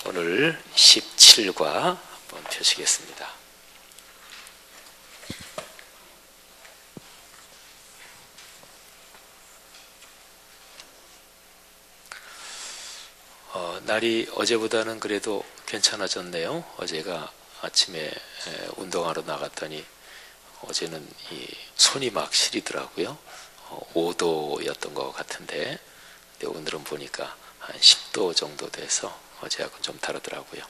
오늘 17과 한번 펴시겠습니다. 날이 어제보다는 그래도 괜찮아졌네요. 어제가 아침에 운동하러 나갔더니 어제는 이 손이 막 시리더라고요. 5도였던 것 같은데 근데 오늘은 보니까 한 10도 정도 돼서 어제하고는 좀 다르더라고요.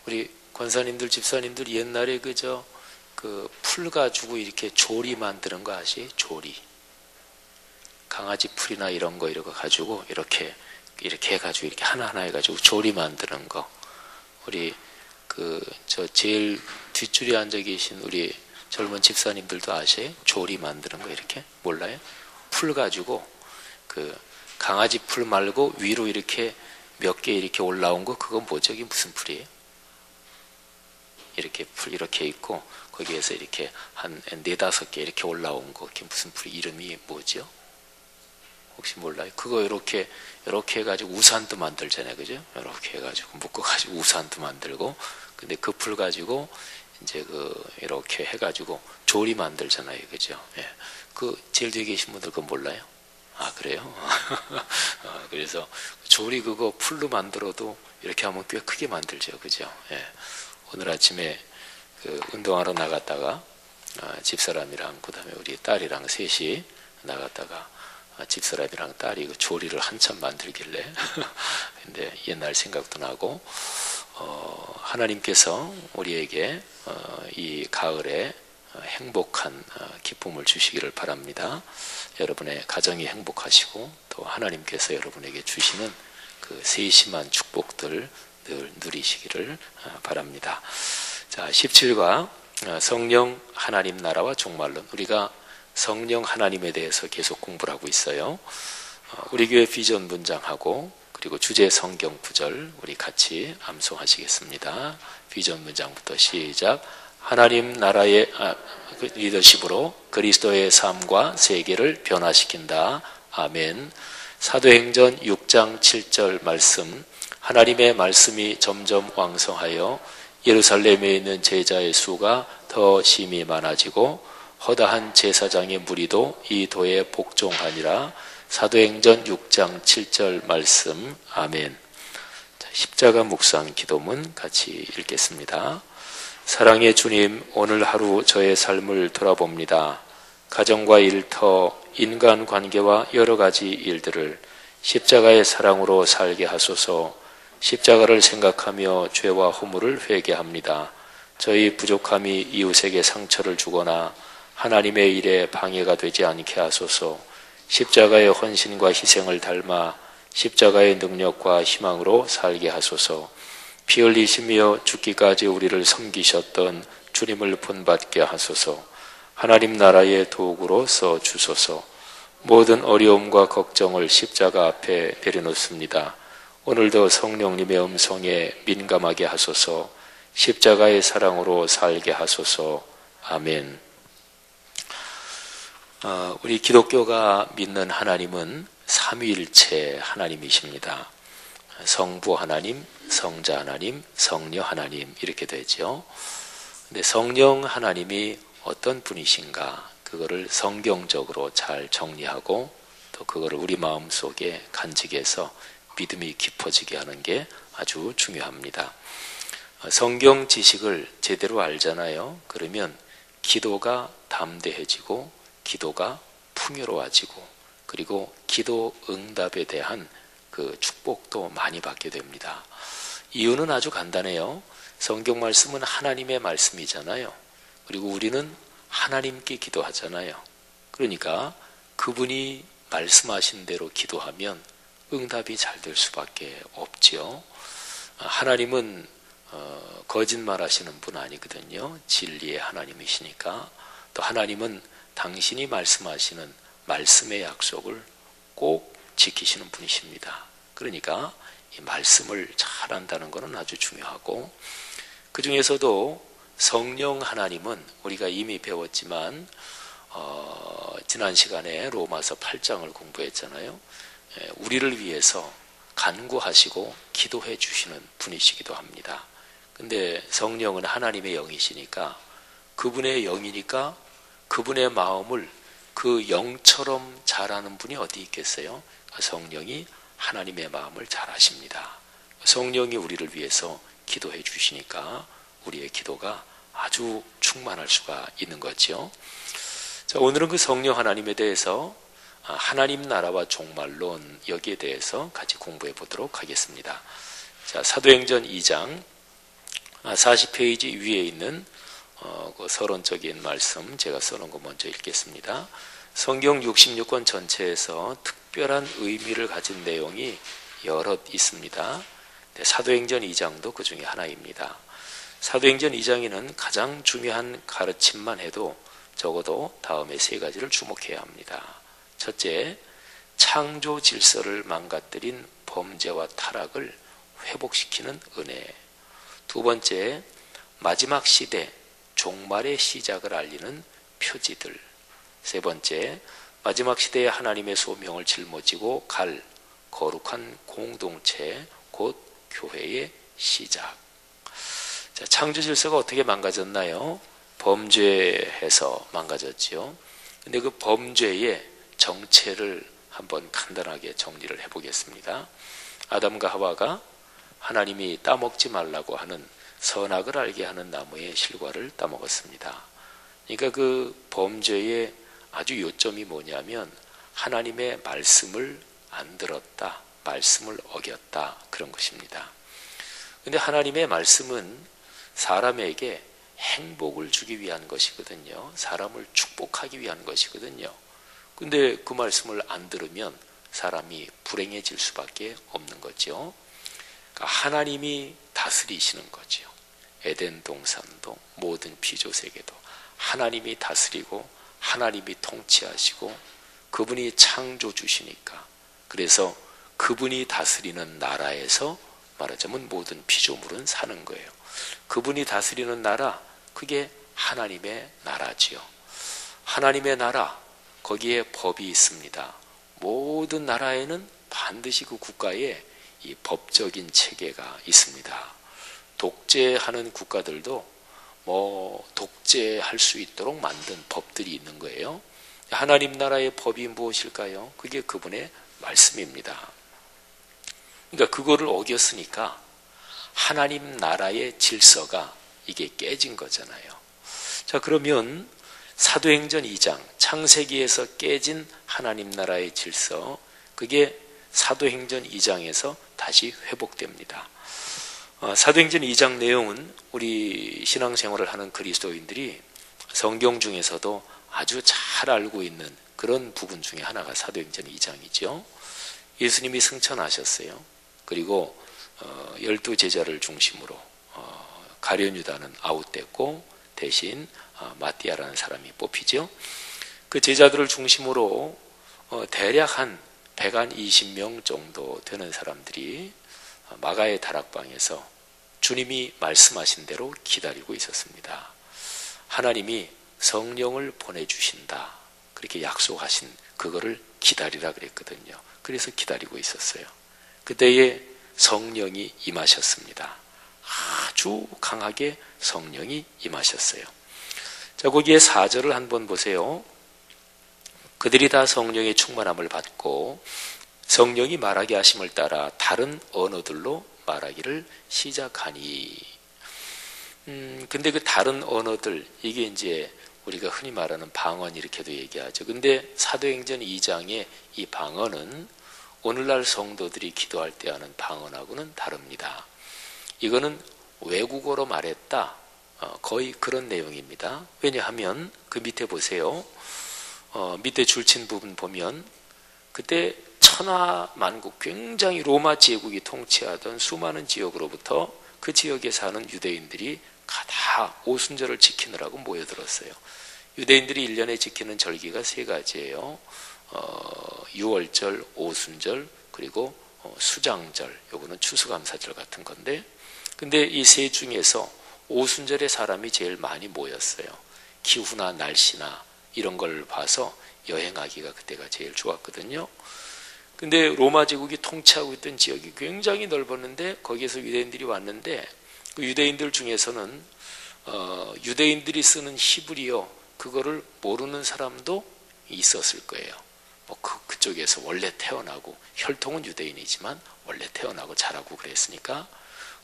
우리 권사님들, 집사님들 옛날에 그 풀 가지고 이렇게 조리 만드는 거 아시? 조리. 강아지 풀이나 이런 거 가지고 이렇게 해가지고 이렇게 하나하나 해가지고 조리 만드는 거. 우리 제일 뒷줄에 앉아 계신 우리 젊은 집사님들도 아세요? 조리 만드는 거 이렇게? 몰라요? 풀 가지고 강아지 풀 말고 위로 이렇게 몇 개 이렇게 올라온 거, 그건 뭐죠? 이게 무슨 풀이에요? 이렇게 풀 이렇게 있고 거기에서 이렇게 한 4-5개 이렇게 올라온 거, 그게 무슨 풀 이름이 뭐죠? 혹시 몰라요? 그거 이렇게 해가지고 우산도 만들잖아요, 그죠? 이렇게 해가지고 묶어가지고 우산도 만들고, 근데 그 풀 가지고 이제 이렇게 해가지고 조리 만들잖아요, 그죠? 예. 제일 뒤에 계신 분들 그거 몰라요? 아, 그래요? 그래서 조리 그거 풀로 만들어도 이렇게 하면 꽤 크게 만들죠, 그죠? 예. 오늘 아침에 운동하러 나갔다가 집사람이랑 그다음에 우리 딸이랑 셋이 나갔다가 집사람이랑 딸이 조리를 한참 만들길래 근데 옛날 생각도 나고, 하나님께서 우리에게 이 가을에 행복한 기쁨을 주시기를 바랍니다. 여러분의 가정이 행복하시고 또 하나님께서 여러분에게 주시는 그 세심한 축복들 늘 누리시기를 바랍니다. 자, 17과 성령 하나님 나라와 종말론. 우리가 성령 하나님에 대해서 계속 공부를 하고 있어요. 우리 교회 비전 문장하고 그리고 주제 성경 구절 우리 같이 암송하시겠습니다. 비전 문장부터 시작. 하나님 나라의 리더십으로 그리스도의 삶과 세계를 변화시킨다. 아멘. 사도행전 6장 7절 말씀. 하나님의 말씀이 점점 왕성하여 예루살렘에 있는 제자의 수가 더 심히 많아지고 허다한 제사장의 무리도 이 도에 복종하니라. 사도행전 6장 7절 말씀. 아멘. 자, 십자가 묵상 기도문 같이 읽겠습니다. 사랑의 주님, 오늘 하루 저의 삶을 돌아봅니다. 가정과 일터, 인간관계와 여러 가지 일들을 십자가의 사랑으로 살게 하소서. 십자가를 생각하며 죄와 허물을 회개합니다. 저희 부족함이 이웃에게 상처를 주거나 하나님의 일에 방해가 되지 않게 하소서. 십자가의 헌신과 희생을 닮아 십자가의 능력과 희망으로 살게 하소서. 피 흘리시며 죽기까지 우리를 섬기셨던 주님을 본받게 하소서. 하나님 나라의 도구로 써 주소서. 모든 어려움과 걱정을 십자가 앞에 내려놓습니다. 오늘도 성령님의 음성에 민감하게 하소서. 십자가의 사랑으로 살게 하소서. 아멘. 우리 기독교가 믿는 하나님은 삼위일체 하나님이십니다. 성부 하나님, 성자 하나님, 성녀 하나님 이렇게 되죠. 근데 성령 하나님이 어떤 분이신가, 그거를 성경적으로 잘 정리하고 또 그거를 우리 마음속에 간직해서 믿음이 깊어지게 하는 게 아주 중요합니다. 성경 지식을 제대로 알잖아요. 그러면 기도가 담대해지고 기도가 풍요로워지고 그리고 기도 응답에 대한 그 축복도 많이 받게 됩니다. 이유는 아주 간단해요. 성경 말씀은 하나님의 말씀이잖아요. 그리고 우리는 하나님께 기도하잖아요. 그러니까 그분이 말씀하신 대로 기도하면 응답이 잘 될 수밖에 없지요. 하나님은 거짓말 하시는 분 아니거든요. 진리의 하나님이시니까. 또 하나님은 당신이 말씀하시는 말씀의 약속을 꼭 지키시는 분이십니다. 그러니까 이 말씀을 잘 안다는 것은 아주 중요하고, 그 중에서도 성령 하나님은 우리가 이미 배웠지만 지난 시간에 로마서 8장을 공부했잖아요. 우리를 위해서 간구하시고 기도해 주시는 분이시기도 합니다. 근데 성령은 하나님의 영이시니까, 그분의 영이니까 그분의 마음을 그 영처럼 잘 아는 분이 어디 있겠어요? 성령이 하나님의 마음을 잘 아십니다. 성령이 우리를 위해서 기도해 주시니까 우리의 기도가 아주 충만할 수가 있는 거죠. 자, 오늘은 그 성령 하나님에 대해서, 하나님 나라와 종말론, 여기에 대해서 같이 공부해 보도록 하겠습니다. 자, 사도행전 2장 40페이지 위에 있는 그 서론적인 말씀 제가 써놓은 거 먼저 읽겠습니다. 성경 66권 전체에서 특별한 의미를 가진 내용이 여럿 있습니다. 사도행전 2장도 그 중에 하나입니다. 사도행전 2장에는 가장 중요한 가르침만 해도 적어도 다음에 세 가지를 주목해야 합니다. 첫째, 창조 질서를 망가뜨린 범죄와 타락을 회복시키는 은혜. 두 번째, 마지막 시대 종말의 시작을 알리는 표지들. 세 번째, 마지막 시대의 하나님의 소명을 짊어지고 갈 거룩한 공동체, 곧 교회의 시작. 자, 창조 질서가 어떻게 망가졌나요? 범죄해서 망가졌지요. 근데 그 범죄의 정체를 한번 간단하게 정리를 해보겠습니다. 아담과 하와가 하나님이 따먹지 말라고 하는 선악을 알게 하는 나무의 실과를 따먹었습니다. 그러니까 그 범죄의 아주 요점이 뭐냐면 하나님의 말씀을 안 들었다, 말씀을 어겼다, 그런 것입니다. 근데 하나님의 말씀은 사람에게 행복을 주기 위한 것이거든요. 사람을 축복하기 위한 것이거든요. 근데 그 말씀을 안 들으면 사람이 불행해질 수밖에 없는 거죠. 그러니까 하나님이 다스리시는 거죠. 에덴 동산도 모든 피조 세계도 하나님이 다스리고 하나님이 통치하시고 그분이 창조 주시니까, 그래서 그분이 다스리는 나라에서 말하자면 모든 피조물은 사는 거예요. 그분이 다스리는 나라, 그게 하나님의 나라지요. 하나님의 나라, 거기에 법이 있습니다. 모든 나라에는 반드시 그 국가에 이 법적인 체계가 있습니다. 독재하는 국가들도 독재할 수 있도록 만든 법들이 있는 거예요. 하나님 나라의 법이 무엇일까요? 그게 그분의 말씀입니다. 그러니까 그거를 어겼으니까 하나님 나라의 질서가 이게 깨진 거잖아요. 자, 그러면 사도행전 2장, 창세기에서 깨진 하나님 나라의 질서, 그게 사도행전 2장에서 다시 회복됩니다. 사도행전 2장 내용은 우리 신앙생활을 하는 그리스도인들이 성경 중에서도 아주 잘 알고 있는 그런 부분 중에 하나가 사도행전 2장이죠. 예수님이 승천하셨어요. 그리고 12제자를 중심으로 가룟 유다는 아웃됐고 대신 마띠아라는 사람이 뽑히죠. 그 제자들을 중심으로 대략 한 120명 정도 되는 사람들이 마가의 다락방에서 주님이 말씀하신 대로 기다리고 있었습니다. 하나님이 성령을 보내주신다, 그렇게 약속하신 그거를 기다리라 그랬거든요. 그래서 기다리고 있었어요. 그때에 성령이 임하셨습니다. 아주 강하게 성령이 임하셨어요. 자, 거기에 4절을 한번 보세요. 그들이 다 성령의 충만함을 받고 성령이 말하게 하심을 따라 다른 언어들로 말하기를 시작하니. 근데 그 다른 언어들, 이게 이제 우리가 흔히 말하는 방언 이렇게도 얘기하죠. 근데 사도행전 2장의 이 방언은 오늘날 성도들이 기도할 때 하는 방언하고는 다릅니다. 이거는 외국어로 말했다, 거의 그런 내용입니다. 왜냐하면 그 밑에 보세요. 밑에 줄친 부분 보면 그때 천하만국, 굉장히 로마 제국이 통치하던 수많은 지역으로부터 그 지역에 사는 유대인들이 다 오순절을 지키느라고 모여들었어요. 유대인들이 1년에 지키는 절기가 3가지예요. 유월절, 오순절, 그리고 수장절, 요거는 추수감사절 같은 건데, 근데 이 세 중에서 오순절에 사람이 제일 많이 모였어요. 기후나 날씨나 이런 걸 봐서 여행하기가 그때가 제일 좋았거든요. 근데 로마 제국이 통치하고 있던 지역이 굉장히 넓었는데 거기에서 유대인들이 왔는데 그 유대인들 중에서는 유대인들이 쓰는 히브리어 그거를 모르는 사람도 있었을 거예요. 그쪽에서 원래 태어나고 혈통은 유대인이지만 원래 태어나고 자라고 그랬으니까.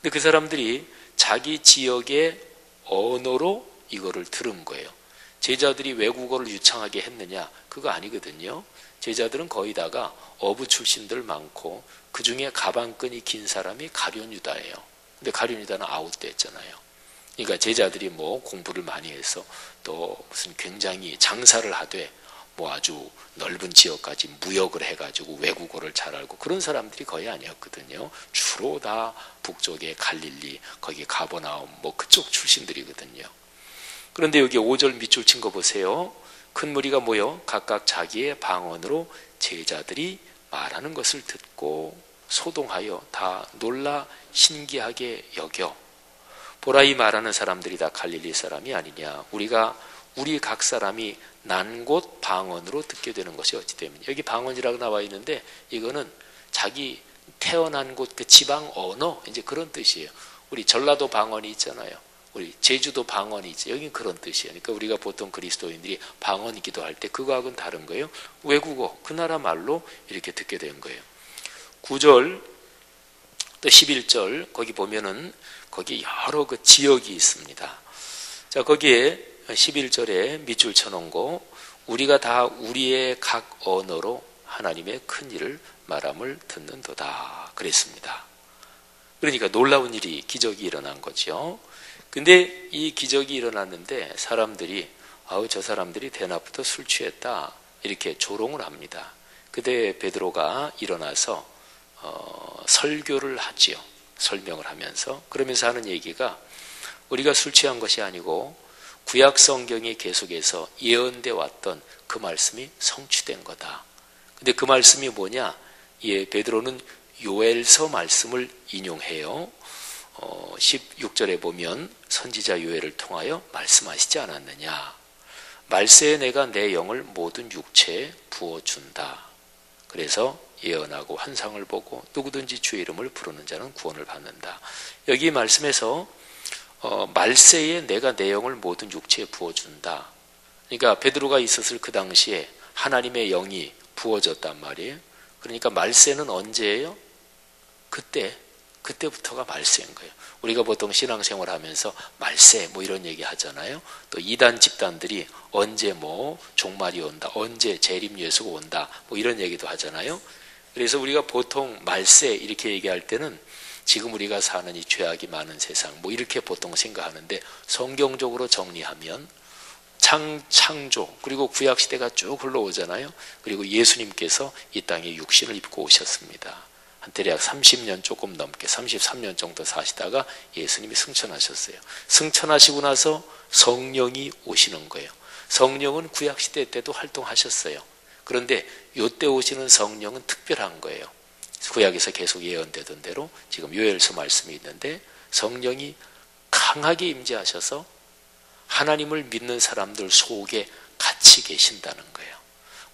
근데 그 사람들이 자기 지역의 언어로 이거를 들은 거예요. 제자들이 외국어를 유창하게 했느냐? 그거 아니거든요. 제자들은 거의 다가 어부 출신들 많고 그 중에 가방끈이 긴 사람이 가룟 유다예요. 근데 가룟 유다는 아웃됐잖아요. 그러니까 제자들이 뭐 공부를 많이 해서 또 무슨 굉장히 장사를 하되 뭐 아주 넓은 지역까지 무역을 해가지고 외국어를 잘 알고 그런 사람들이 거의 아니었거든요. 주로 다 북쪽의 갈릴리, 거기 가버나움 뭐 그쪽 출신들이거든요. 그런데 여기 5절 밑줄 친 거 보세요. 큰 무리가 모여 각각 자기의 방언으로 제자들이 말하는 것을 듣고 소동하여 다 놀라 신기하게 여겨 보라 이 말하는 사람들이 다 갈릴리 사람이 아니냐. 우리 각 사람이 난 곳 방언으로 듣게 되는 것이 어찌 되면 여기 방언이라고 나와 있는데 이거는 자기 태어난 곳 그 지방 언어 이제 그런 뜻이에요. 우리 전라도 방언이 있잖아요. 우리 제주도 방언이 있죠. 여긴 그런 뜻이에요. 그러니까 우리가 보통 그리스도인들이 방언 기도할 때 그거하고는 다른 거예요. 외국어 그 나라 말로 이렇게 듣게 된 거예요. 9절 또 11절 거기 보면은 거기 여러 그 지역이 있습니다. 자 거기에 11절에 밑줄 쳐놓은 거 우리가 다 우리의 각 언어로 하나님의 큰 일을 말함을 듣는도다 그랬습니다. 그러니까 놀라운 일이 기적이 일어난 거죠. 근데 이 기적이 일어났는데 사람들이 저 사람들이 대낮부터 술 취했다 이렇게 조롱을 합니다. 그때 베드로가 일어나서 설교를 하지요. 설명을 하면서 그러면서 하는 얘기가 우리가 술 취한 것이 아니고 구약 성경이 계속해서 예언돼 왔던 그 말씀이 성취된 거다. 근데 그 말씀이 뭐냐? 베드로는 요엘서 말씀을 인용해요. 16절에 보면 선지자 요엘을 통하여 말씀하시지 않았느냐. 말세에 내가 내 영을 모든 육체에 부어준다. 그래서 예언하고 환상을 보고 누구든지 주의 이름을 부르는 자는 구원을 받는다. 여기 말씀에서 말세에 내가 내 영을 모든 육체에 부어준다. 그러니까 베드로가 있었을 그 당시에 하나님의 영이 부어졌단 말이에요. 그러니까 말세는 언제예요? 그때부터가 말세인 거예요. 우리가 보통 신앙생활 하면서 말세 뭐 이런 얘기 하잖아요. 또 이단 집단들이 언제 뭐 종말이 온다, 언제 재림 예수가 온다 뭐 이런 얘기도 하잖아요. 그래서 우리가 보통 말세 이렇게 얘기할 때는 지금 우리가 사는 이 죄악이 많은 세상 뭐 이렇게 보통 생각하는데 성경적으로 정리하면 창조 그리고 구약시대가 쭉 흘러오잖아요. 그리고 예수님께서 이 땅에 육신을 입고 오셨습니다. 한 대략 30년 조금 넘게 33년 정도 사시다가 예수님이 승천하셨어요. 승천하시고 나서 성령이 오시는 거예요. 성령은 구약시대 때도 활동하셨어요. 그런데 이때 오시는 성령은 특별한 거예요. 구약에서 계속 예언되던 대로 지금 요엘서 말씀이 있는데 성령이 강하게 임재하셔서 하나님을 믿는 사람들 속에 같이 계신다는 거예요.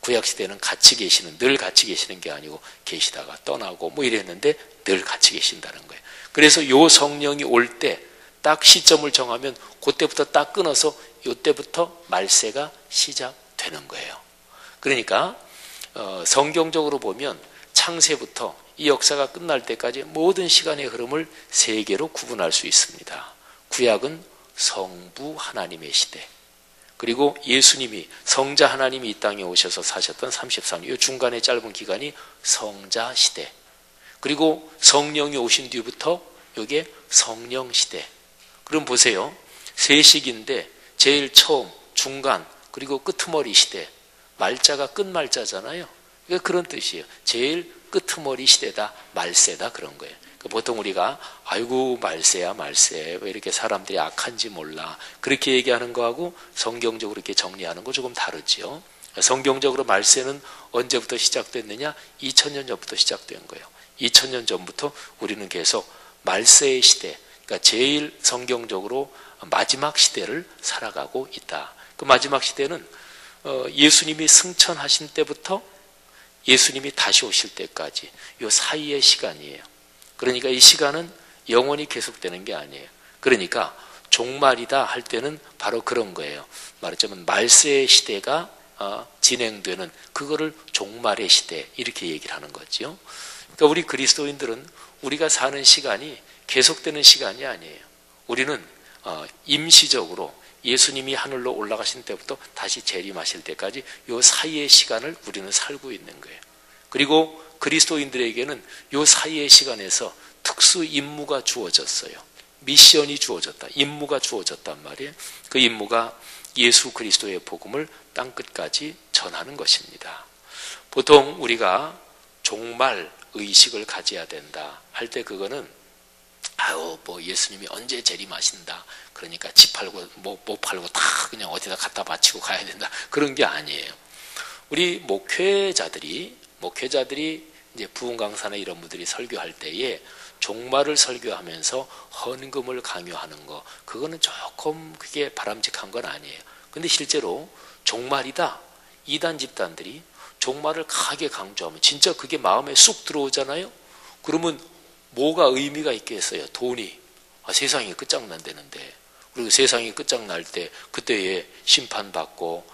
구약시대는 같이 계시는, 늘 같이 계시는 게 아니고 계시다가 떠나고 뭐 이랬는데 늘 같이 계신다는 거예요. 그래서 요 성령이 올 때 딱 시점을 정하면 그때부터 딱 끊어서 요때부터 말세가 시작되는 거예요. 그러니까 성경적으로 보면 창세부터 이 역사가 끝날 때까지 모든 시간의 흐름을 세 개로 구분할 수 있습니다. 구약은 성부 하나님의 시대, 그리고 예수님이 성자 하나님이 이 땅에 오셔서 사셨던 33년 이 중간의 짧은 기간이 성자 시대, 그리고 성령이 오신 뒤부터 이게 성령 시대. 그럼 보세요. 세 시기인데 제일 처음, 중간, 그리고 끄트머리 시대. 말자가 끝말자잖아요. 그러니까 그런 뜻이에요. 제일 끄트머리 시대다, 말세다 그런 거예요. 보통 우리가 아이고 말세야 말세 왜 이렇게 사람들이 악한지 몰라 그렇게 얘기하는 거하고 성경적으로 이렇게 정리하는 거 조금 다르죠. 성경적으로 말세는 언제부터 시작됐느냐? 2000년 전부터 시작된 거예요. 2000년 전부터 우리는 계속 말세의 시대, 그러니까 제일 성경적으로 마지막 시대를 살아가고 있다. 그 마지막 시대는 예수님이 승천하신 때부터 예수님이 다시 오실 때까지 이 사이의 시간이에요. 그러니까 이 시간은 영원히 계속되는 게 아니에요. 그러니까 종말이다 할 때는 바로 그런 거예요. 말하자면 말세의 시대가 진행되는 그거를 종말의 시대 이렇게 얘기를 하는 거죠. 그러니까 우리 그리스도인들은 우리가 사는 시간이 계속되는 시간이 아니에요. 우리는 임시적으로 예수님이 하늘로 올라가신 때부터 다시 재림하실 때까지 이 사이의 시간을 우리는 살고 있는 거예요. 그리고 그리스도인들에게는 이 사이의 시간에서 특수 임무가 주어졌어요. 미션이 주어졌다. 임무가 주어졌단 말이에요. 그 임무가 예수 그리스도의 복음을 땅끝까지 전하는 것입니다. 보통 우리가 종말 의식을 가져야 된다 할 때 그거는 뭐 예수님이 언제 재림하신다. 그러니까 집 팔고 못 팔고 다 그냥 어디다 갖다 바치고 가야 된다. 그런 게 아니에요. 우리 목회자들이 이제 부흥 강사나 이런 분들이 설교할 때에 종말을 설교하면서 헌금을 강요하는 거, 그거는 조금 그게 바람직한 건 아니에요. 근데 실제로 종말이다. 이단 집단들이 종말을 강하게 강조하면 진짜 그게 마음에 쑥 들어오잖아요. 그러면 뭐가 의미가 있겠어요? 돈이. 세상이 끝장난다는데. 그리고 세상이 끝장날 때 그때에 심판받고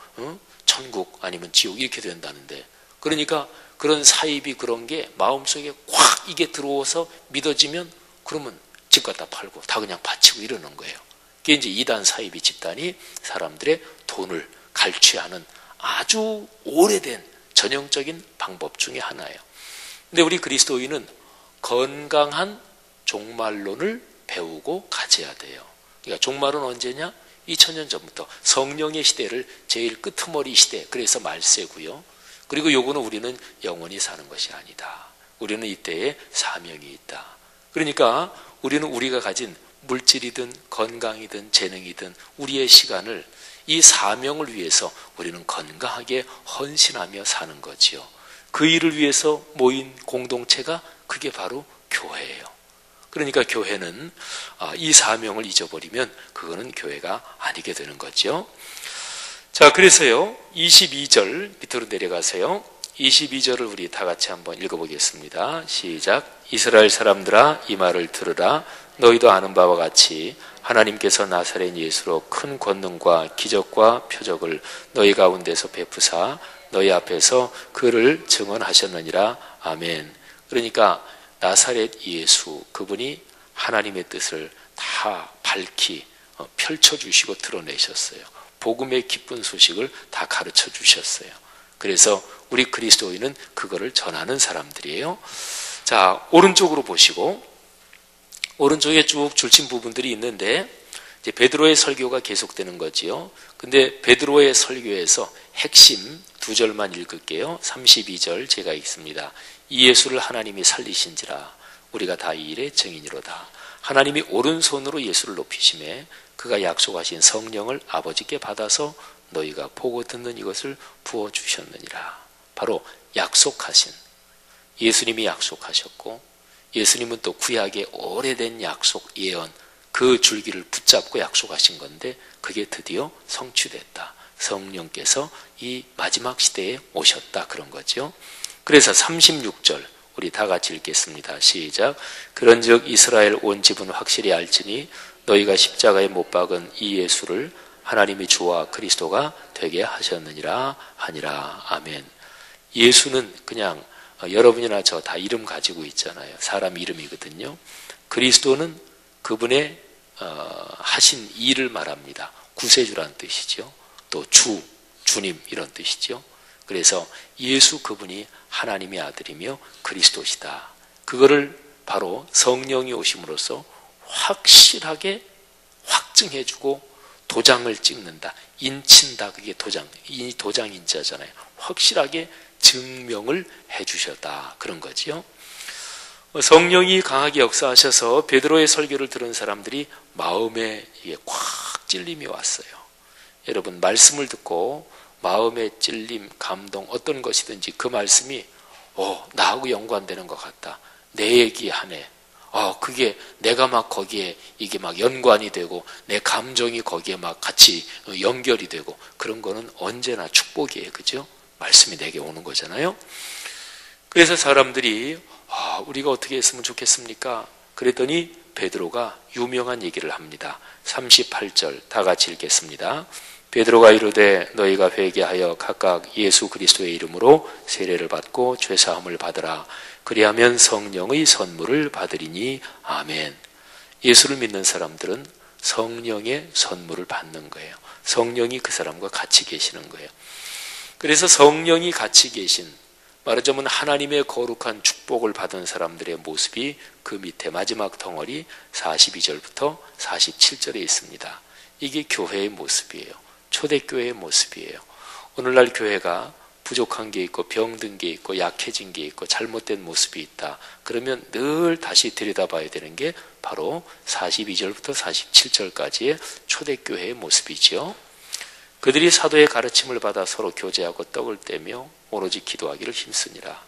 천국 아니면 지옥 이렇게 된다는데. 그러니까 그런 사입이 그런 게 마음속에 꽉 이게 들어와서 믿어지면 그러면 집 갖다 팔고 다 그냥 바치고 이러는 거예요. 그게 이제 이단 사입이 집단이 사람들의 돈을 갈취하는 아주 오래된 전형적인 방법 중에 하나예요. 근데 우리 그리스도인은 건강한 종말론을 배우고 가져야 돼요. 그러니까 종말은 언제냐? 2000년 전부터 성령의 시대를 제일 끄트머리 시대, 그래서 말세고요. 그리고 요거는 우리는 영원히 사는 것이 아니다. 우리는 이때에 사명이 있다. 그러니까 우리는 우리가 가진 물질이든 건강이든 재능이든 우리의 시간을 이 사명을 위해서 우리는 건강하게 헌신하며 사는 거지요. 그 일을 위해서 모인 공동체가 그게 바로 교회예요. 그러니까 교회는 이 사명을 잊어버리면 그거는 교회가 아니게 되는 거죠. 자, 그래서요 22절 밑으로 내려가세요. 22절을 우리 다 같이 한번 읽어보겠습니다. 시작. 이스라엘 사람들아 이 말을 들으라. 너희도 아는 바와 같이 하나님께서 나사렛 예수로 큰 권능과 기적과 표적을 너희 가운데서 베푸사 너희 앞에서 그를 증언하셨느니라. 아멘. 그러니까 나사렛 예수, 그분이 하나님의 뜻을 다 밝히 펼쳐주시고 드러내셨어요. 복음의 기쁜 소식을 다 가르쳐 주셨어요. 그래서 우리 그리스도인은 그거를 전하는 사람들이에요. 자, 오른쪽으로 보시고, 오른쪽에 쭉 줄친 부분들이 있는데 이제 베드로의 설교가 계속되는 거지요. 근데 베드로의 설교에서 핵심 두 절만 읽을게요. 32절 제가 읽습니다. 이 예수를 하나님이 살리신지라 우리가 다 이 일의 증인이로다. 하나님이 오른손으로 예수를 높이심에 그가 약속하신 성령을 아버지께 받아서 너희가 보고 듣는 이것을 부어주셨느니라. 바로 약속하신, 예수님이 약속하셨고 예수님은 또 구약의 오래된 약속, 예언, 그 줄기를 붙잡고 약속하신 건데 그게 드디어 성취됐다. 성령께서 이 마지막 시대에 오셨다, 그런 거죠. 그래서 36절 우리 다 같이 읽겠습니다. 시작. 그런즉 이스라엘 온 집은 확실히 알지니 너희가 십자가에 못 박은 이 예수를 하나님이 주와 그리스도가 되게 하셨느니라 하니라. 아멘. 예수는 그냥 여러분이나 저 다 이름 가지고 있잖아요. 사람 이름이거든요. 그리스도는 그분의 하신 일을 말합니다. 구세주란 뜻이죠. 또 주님 이런 뜻이죠. 그래서 예수 그분이 하나님의 아들이며 그리스도시다. 그거를 바로 성령이 오심으로써 확실하게 확증해주고 도장을 찍는다. 인친다. 그게 이 도장 인자잖아요. 확실하게 증명을 해주셨다. 그런 거지요. 성령이 강하게 역사하셔서 베드로의 설교를 들은 사람들이 마음에 이게 꽉 찔림이 왔어요. 여러분, 말씀을 듣고 마음의 찔림, 감동, 어떤 것이든지 그 말씀이 나하고 연관되는 것 같다. 내 얘기하네. 그게 내가 막 거기에 이게 막 연관이 되고 내 감정이 거기에 막 같이 연결이 되고 그런 거는 언제나 축복이에요. 그죠? 말씀이 내게 오는 거잖아요. 그래서 사람들이 우리가 어떻게 했으면 좋겠습니까? 그랬더니 베드로가 유명한 얘기를 합니다. 38절 다 같이 읽겠습니다. 베드로가 이르되 너희가 회개하여 각각 예수 그리스도의 이름으로 세례를 받고 죄사함을 받으라. 그리하면 성령의 선물을 받으리니 아멘. 예수를 믿는 사람들은 성령의 선물을 받는 거예요. 성령이 그 사람과 같이 계시는 거예요. 그래서 성령이 같이 계신, 말하자면 하나님의 거룩한 축복을 받은 사람들의 모습이 그 밑에 마지막 덩어리 42절부터 47절에 있습니다. 이게 교회의 모습이에요. 초대교회의 모습이에요. 오늘날 교회가 부족한 게 있고 병든 게 있고 약해진 게 있고 잘못된 모습이 있다. 그러면 늘 다시 들여다봐야 되는 게 바로 42절부터 47절까지의 초대교회의 모습이지요. 그들이 사도의 가르침을 받아 서로 교제하고 떡을 떼며 오로지 기도하기를 힘쓰니라.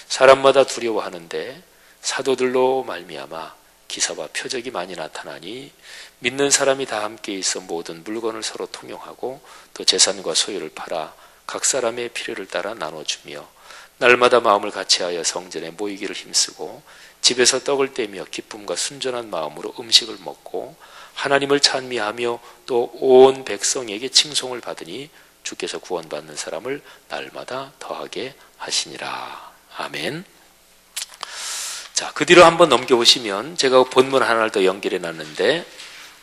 사람마다 두려워하는데 사도들로 말미암아 기사와 표적이 많이 나타나니 믿는 사람이 다 함께 있어 모든 물건을 서로 통용하고 또 재산과 소유를 팔아 각 사람의 필요를 따라 나눠주며 날마다 마음을 같이하여 성전에 모이기를 힘쓰고 집에서 떡을 떼며 기쁨과 순전한 마음으로 음식을 먹고 하나님을 찬미하며 또 온 백성에게 칭송을 받으니 주께서 구원받는 사람을 날마다 더하게 하시니라. 아멘. 자, 그 뒤로 한번 넘겨보시면 제가 본문 하나를 더 연결해 놨는데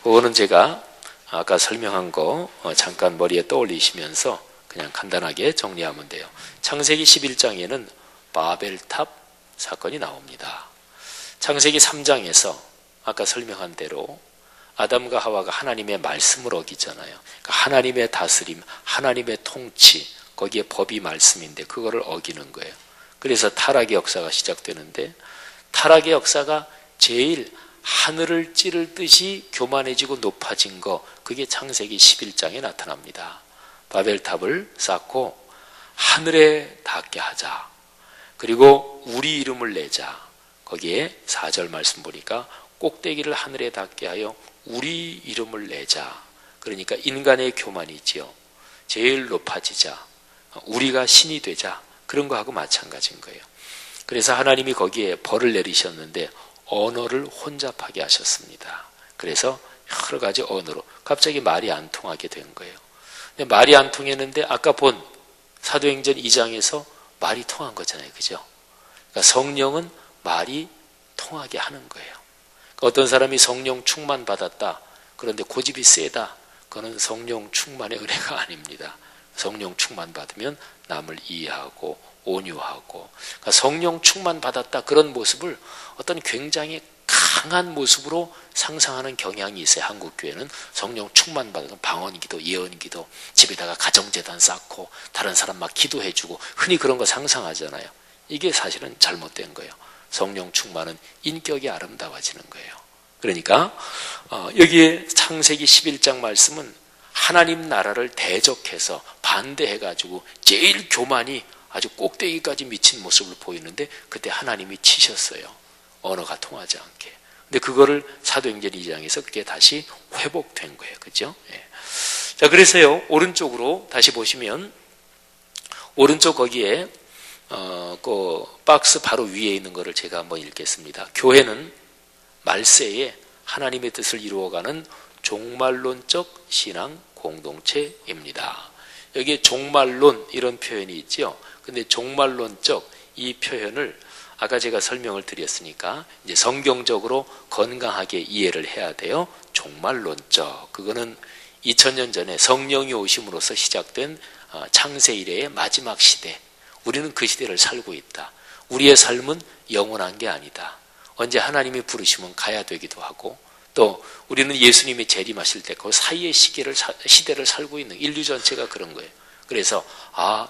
그거는 제가 아까 설명한 거 잠깐 머리에 떠올리시면서 그냥 간단하게 정리하면 돼요. 창세기 11장에는 바벨탑 사건이 나옵니다. 창세기 3장에서 아까 설명한 대로 아담과 하와가 하나님의 말씀을 어기잖아요. 그러니까 하나님의 다스림, 하나님의 통치, 거기에 법이 말씀인데 그거를 어기는 거예요. 그래서 타락의 역사가 시작되는데 타락의 역사가 제일 하늘을 찌를 듯이 교만해지고 높아진 거, 그게 창세기 11장에 나타납니다. 바벨탑을 쌓고 하늘에 닿게 하자. 그리고 우리 이름을 내자. 거기에 4절 말씀 보니까 꼭대기를 하늘에 닿게 하여 우리 이름을 내자. 그러니까 인간의 교만이지요. 제일 높아지자. 우리가 신이 되자. 그런 거하고 마찬가지인 거예요. 그래서 하나님이 거기에 벌을 내리셨는데 언어를 혼잡하게 하셨습니다. 그래서 여러 가지 언어로 갑자기 말이 안 통하게 된 거예요. 근데 말이 안 통했는데 아까 본 사도행전 2장에서 말이 통한 거잖아요. 그죠? 그러니까 성령은 말이 통하게 하는 거예요. 어떤 사람이 성령 충만 받았다. 그런데 고집이 세다. 그거는 성령 충만의 은혜가 아닙니다. 성령 충만 받으면 남을 이해하고 온유하고, 그러니까 성령 충만 받았다. 그런 모습을 어떤 굉장히 강한 모습으로 상상하는 경향이 있어요. 한국 교회는 성령 충만 받은 방언기도, 예언기도, 집에다가 가정재단 쌓고 다른 사람 막 기도해주고 흔히 그런 거 상상하잖아요. 이게 사실은 잘못된 거예요. 성령 충만은 인격이 아름다워지는 거예요. 그러니까 여기에 창세기 11장 말씀은 하나님 나라를 대적해서 반대해가지고 제일 교만이 아주 꼭대기까지 미친 모습을 보이는데 그때 하나님이 치셨어요. 언어가 통하지 않게. 근데 그거를 사도행전 2장에서 그게 다시 회복된 거예요. 그죠? 예. 자, 그래서요, 오른쪽으로 다시 보시면 오른쪽 거기에 그 박스 바로 위에 있는 거를 제가 한번 읽겠습니다. 교회는 말세에 하나님의 뜻을 이루어가는 종말론적 신앙 공동체입니다. 여기에 종말론 이런 표현이 있죠. 근데 종말론적 이 표현을 아까 제가 설명을 드렸으니까 이제 성경적으로 건강하게 이해를 해야 돼요. 종말론적. 그거는 2000년 전에 성령이 오심으로써 시작된 창세 이래의 마지막 시대. 우리는 그 시대를 살고 있다. 우리의 삶은 영원한 게 아니다. 언제 하나님이 부르시면 가야 되기도 하고, 또 우리는 예수님이 재림하실 때 그 사이의 시대를 살고 있는 인류 전체가 그런 거예요. 그래서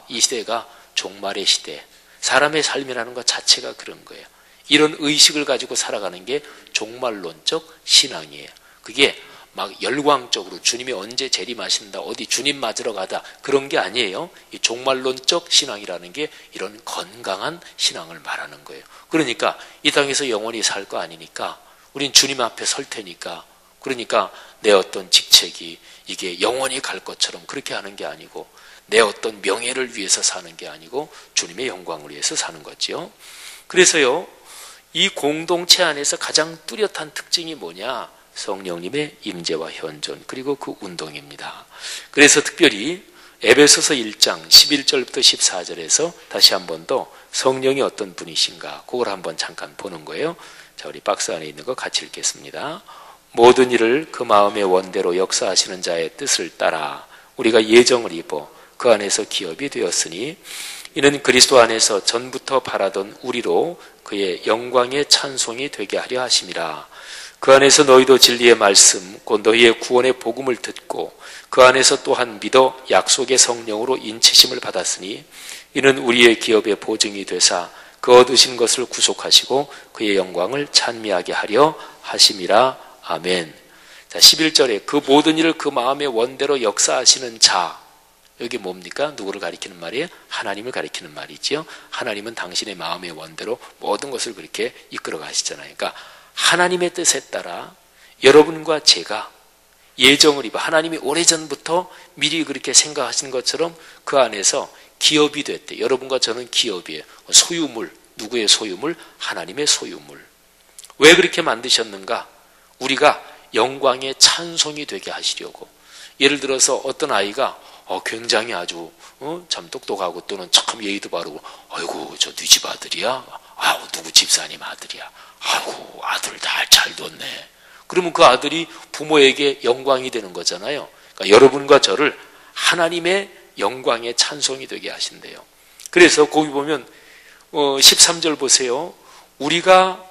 이 시대가 종말의 시대, 사람의 삶이라는 것 자체가 그런 거예요. 이런 의식을 가지고 살아가는 게 종말론적 신앙이에요. 그게 막 열광적으로 주님이 언제 재림하신다, 어디 주님 맞으러 가다, 그런 게 아니에요. 이 종말론적 신앙이라는 게 이런 건강한 신앙을 말하는 거예요. 그러니까 이 땅에서 영원히 살 거 아니니까 우린 주님 앞에 설 테니까, 그러니까 내 어떤 직책이 이게 영원히 갈 것처럼 그렇게 하는 게 아니고, 내 어떤 명예를 위해서 사는 게 아니고 주님의 영광을 위해서 사는 거죠. 그래서요, 이 공동체 안에서 가장 뚜렷한 특징이 뭐냐? 성령님의 임재와 현존, 그리고 그 운동입니다. 그래서 특별히 에베소서 1장 11절부터 14절에서 다시 한 번 더 성령이 어떤 분이신가, 그걸 한번 잠깐 보는 거예요. 자, 우리 박스 안에 있는 거 같이 읽겠습니다. 모든 일을 그 마음의 원대로 역사하시는 자의 뜻을 따라 우리가 예정을 입어 그 안에서 기업이 되었으니 이는 그리스도 안에서 전부터 바라던 우리로 그의 영광의 찬송이 되게 하려 하심이라. 그 안에서 너희도 진리의 말씀 곧 너희의 구원의 복음을 듣고 그 안에서 또한 믿어 약속의 성령으로 인치심을 받았으니 이는 우리의 기업의 보증이 되사 그 얻으신 것을 구속하시고 그의 영광을 찬미하게 하려 하심이라. 아멘. 자, 11절에 그 모든 일을 그 마음의 원대로 역사하시는 자, 여기 뭡니까? 누구를 가리키는 말이에요? 하나님을 가리키는 말이지요. 하나님은 당신의 마음의 원대로 모든 것을 그렇게 이끌어 가시잖아요. 그러니까 하나님의 뜻에 따라 여러분과 제가 예정을 입어 하나님이 오래전부터 미리 그렇게 생각하신 것처럼 그 안에서 기업이 됐대. 여러분과 저는 기업이에요. 소유물, 누구의 소유물? 하나님의 소유물. 왜 그렇게 만드셨는가? 우리가 영광의 찬송이 되게 하시려고. 예를 들어서 어떤 아이가 굉장히 아주 참 똑똑하고 또는 참 예의도 바르고, 아이고 저 네 집 아들이야? 아우 누구 집사님 아들이야? 아이고 아들 잘 뒀네. 그러면 그 아들이 부모에게 영광이 되는 거잖아요. 그러니까 여러분과 저를 하나님의 영광의 찬송이 되게 하신대요. 그래서 거기 보면 13절 보세요. 우리가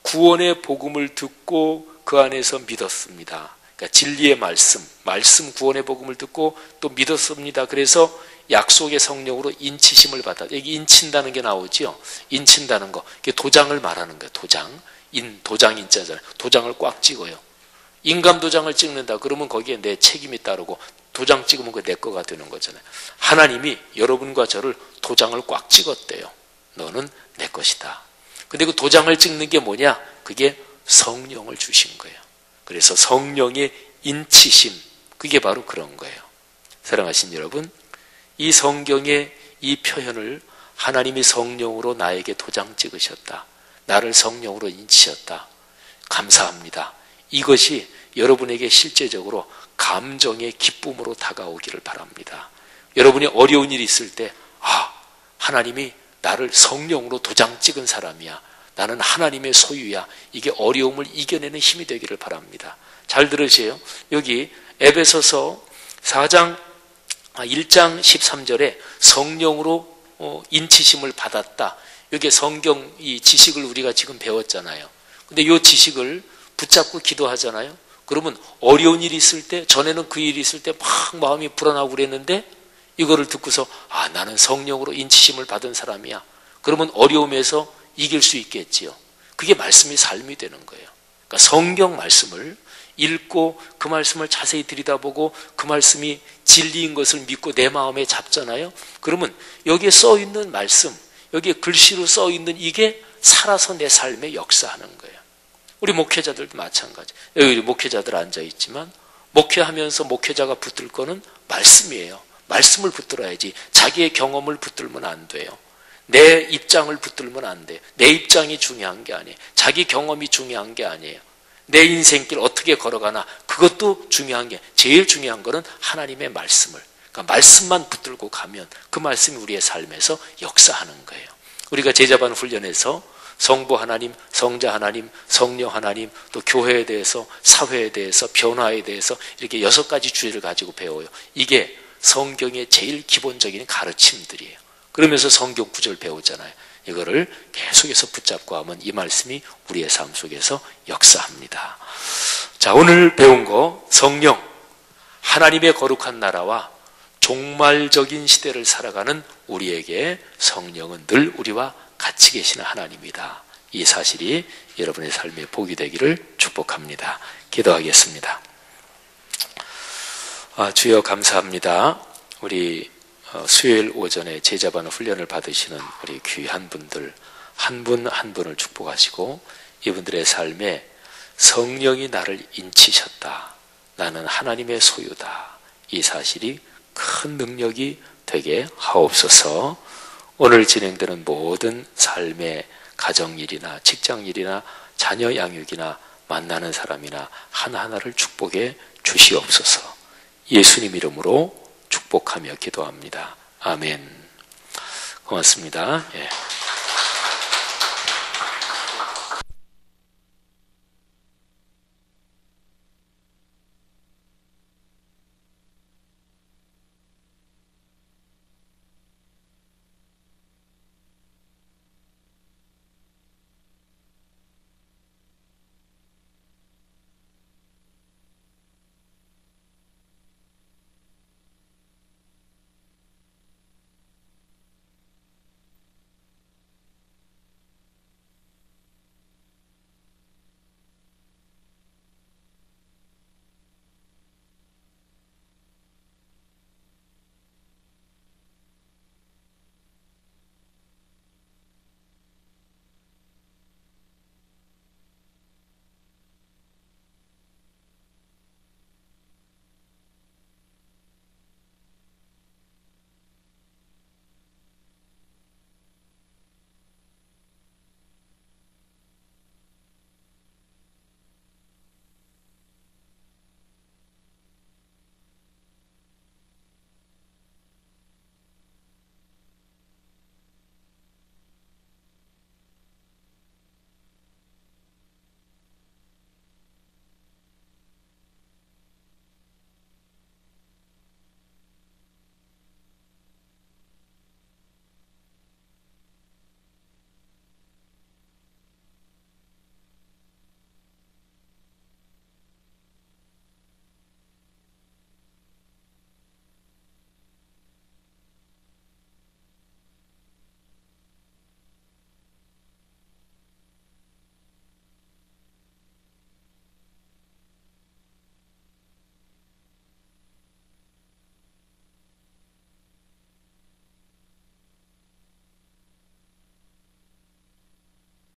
구원의 복음을 듣고 그 안에서 믿었습니다. 그러니까 진리의 말씀 구원의 복음을 듣고 또 믿었습니다. 그래서 약속의 성령으로 인치심을 받아. 여기 인친다는 게 나오죠. 인친다는 거. 이게 도장을 말하는 거예요. 도장 인자잖아요. 도장을 꽉 찍어요. 인감 도장을 찍는다. 그러면 거기에 내 책임이 따르고 도장 찍으면 그게 내 거가 되는 거잖아요. 하나님이 여러분과 저를 도장을 꽉 찍었대요. 너는 내 것이다. 근데 그 도장을 찍는 게 뭐냐? 그게 성령을 주신 거예요. 그래서 성령의 인치심, 그게 바로 그런 거예요. 사랑하신 여러분, 이 성경의 이 표현을 하나님이 성령으로 나에게 도장 찍으셨다. 나를 성령으로 인치셨다. 감사합니다. 이것이 여러분에게 실제적으로 감정의 기쁨으로 다가오기를 바랍니다. 여러분이 어려운 일이 있을 때, 하나님이 나를 성령으로 도장 찍은 사람이야. 나는 하나님의 소유야. 이게 어려움을 이겨내는 힘이 되기를 바랍니다. 잘 들으세요. 여기 에베소서 1장 13절에 성령으로 인치심을 받았다. 여기 성경 이 지식을 우리가 지금 배웠잖아요. 근데 이 지식을 붙잡고 기도하잖아요. 그러면 어려운 일이 있을 때, 전에는 그 일이 있을 때 막 마음이 불안하고 그랬는데 이거를 듣고서 나는 성령으로 인치심을 받은 사람이야. 그러면 어려움에서 이길 수 있겠지요. 그게 말씀이 삶이 되는 거예요. 그러니까 성경 말씀을 읽고 그 말씀을 자세히 들여다보고 그 말씀이 진리인 것을 믿고 내 마음에 잡잖아요. 그러면 여기에 써있는 말씀, 여기에 글씨로 써있는 이게 살아서 내 삶에 역사하는 거예요. 우리 목회자들도 마찬가지. 여기 목회자들 앉아있지만 목회하면서 목회자가 붙들 거는 말씀이에요. 말씀을 붙들어야지 자기의 경험을 붙들면 안 돼요. 내 입장을 붙들면 안 돼요. 내 입장이 중요한 게 아니에요. 자기 경험이 중요한 게 아니에요. 내 인생길 어떻게 걸어가나 그것도 중요한 게, 제일 중요한 거는 하나님의 말씀을, 그러니까 말씀만 붙들고 가면 그 말씀이 우리의 삶에서 역사하는 거예요. 우리가 제자반 훈련에서 성부 하나님, 성자 하나님, 성령 하나님, 또 교회에 대해서, 사회에 대해서, 변화에 대해서 이렇게 6가지 주제를 가지고 배워요. 이게 성경의 제일 기본적인 가르침들이에요. 그러면서 성경 구절 배우잖아요. 이거를 계속해서 붙잡고 하면 이 말씀이 우리의 삶 속에서 역사합니다. 자, 오늘 배운 거, 성령, 하나님의 거룩한 나라와 종말적인 시대를 살아가는 우리에게 성령은 늘 우리와 같이 계시는 하나님이다. 이 사실이 여러분의 삶에 복이 되기를 축복합니다. 기도하겠습니다. 주여 감사합니다. 우리 수요일 오전에 제자반 훈련을 받으시는 우리 귀한 분들 한 분 한 분을 축복하시고 이분들의 삶에 성령이 나를 인치셨다. 나는 하나님의 소유다. 이 사실이 큰 능력이 되게 하옵소서. 오늘 진행되는 모든 삶의 가정일이나 직장일이나 자녀 양육이나 만나는 사람이나 하나하나를 축복해 주시옵소서. 예수님 이름으로 축복하며 기도합니다. 아멘. 고맙습니다. 예.